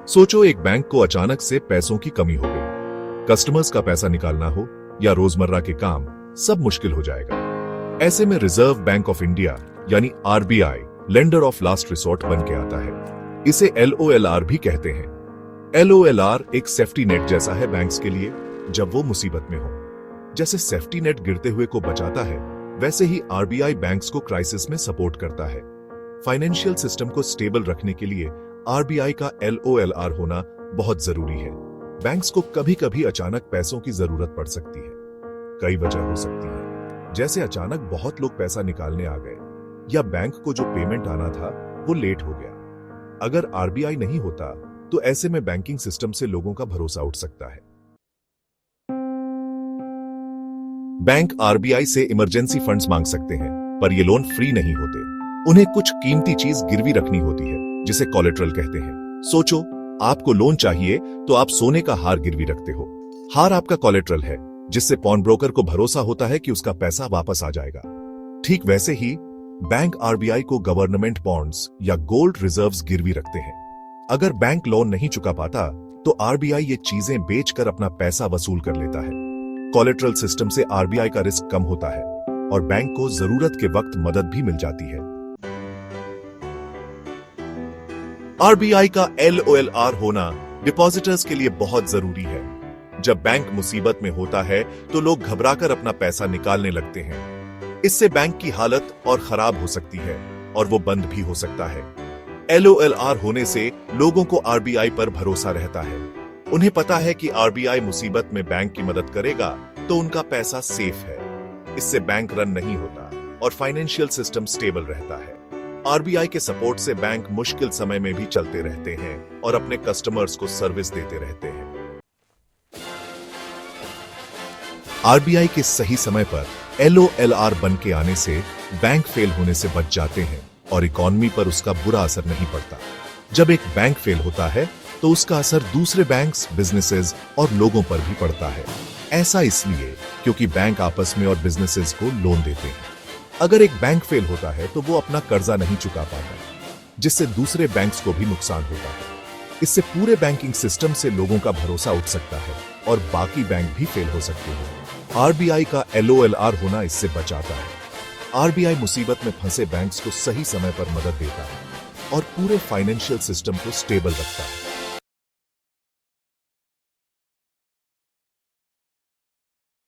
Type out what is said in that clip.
सोचो एक बैंक को अचानक से पैसों की कमी हो गई, कस्टमर्स का पैसा निकालना हो या रोजमर्रा के काम, सब मुश्किल हो जाएगा। ऐसे में रिजर्व बैंक ऑफ इंडिया यानी RBI lender of last resort बन के आता है। इसे LOLR भी कहते हैं। LOLR एक सेफ्टी नेट जैसा है बैंक्स के लिए जब वो मुसीबत में हो। जैसे सेफ्टी नेट गिरते हुए को बचाता है, वैसे ही आरबीआई बैंक्स को क्राइसिस में सपोर्ट करता है। फाइनेंशियल सिस्टम को स्टेबल रखने के लिए आरबीआई का LOLR होना बहुत जरूरी है। बैंक्स को कभी कभी अचानक पैसों की जरूरत पड़ सकती है। कई वजह हो सकती है, जैसे अचानक बहुत लोग पैसा निकालने आ गए या बैंक को जो पेमेंट आना था वो लेट हो गया। अगर आरबीआई नहीं होता तो ऐसे में बैंकिंग सिस्टम से लोगों का भरोसा उठ सकता है। बैंक आरबीआई से इमरजेंसी फंड्स मांग सकते हैं, पर ये लोन फ्री नहीं होते। उन्हें कुछ कीमती चीज गिरवी रखनी होती है, जिसे कोलेटरल कहते हैं। सोचो, आपको लोन चाहिए तो आप सोने का हार गिरवी रखते हो। हार आपका कोलेटरल है, जिससे पॉन ब्रोकर को भरोसा होता है कि उसका पैसा वापस आ जाएगा। ठीक वैसे ही बैंक आरबीआई को गवर्नमेंट बॉन्ड्स या गोल्ड रिजर्व्स गिरवी रखते हैं। अगर बैंक लोन नहीं चुका पाता तो आरबीआई ये चीजें बेचकर अपना पैसा वसूल कर लेता है। कोलेटरल सिस्टम से आरबीआई का रिस्क कम होता है और बैंक को जरूरत के वक्त मदद भी मिल जाती है। आरबीआई का LOLR होना डिपॉजिटर्स के लिए बहुत जरूरी है। जब बैंक मुसीबत में होता है तो लोग घबराकर अपना पैसा निकालने लगते हैं। इससे बैंक की हालत और खराब हो सकती है और वो बंद भी हो सकता है। LOLR होने से लोगों को आरबीआई पर भरोसा रहता है। उन्हें पता है कि आरबीआई मुसीबत में बैंक की मदद करेगा तो उनका पैसा सेफ है। इससे बैंक रन नहीं होता और फाइनेंशियल सिस्टम स्टेबल रहता है। आरबीआई के सपोर्ट से बैंक मुश्किल समय में भी चलते रहते हैं और अपने कस्टमर्स को सर्विस देते रहते हैं। आरबीआई के सही समय पर LOLR बन के आने से बैंक फेल होने से बच जाते हैं और इकोनॉमी पर उसका बुरा असर नहीं पड़ता। जब एक बैंक फेल होता है तो उसका असर दूसरे बैंक्स, बिजनेसेस और लोगों पर भी पड़ता है। ऐसा इसलिए क्योंकि बैंक आपस में और बिजनेसेस को लोन देते हैं। अगर एक बैंक फेल होता है तो वो अपना कर्जा नहीं चुका पाता, जिससे दूसरे बैंक्स को भी नुकसान होता है। इससे पूरे बैंकिंग सिस्टम से लोगों का भरोसा उठ सकता है और बाकी बैंक भी फेल हो सकते हैं। आरबीआई का LOLR होना इससे बचाता है। आरबीआई मुसीबत में फंसे बैंक्स को सही समय पर मदद देता है और पूरे फाइनेंशियल सिस्टम को स्टेबल रखता है।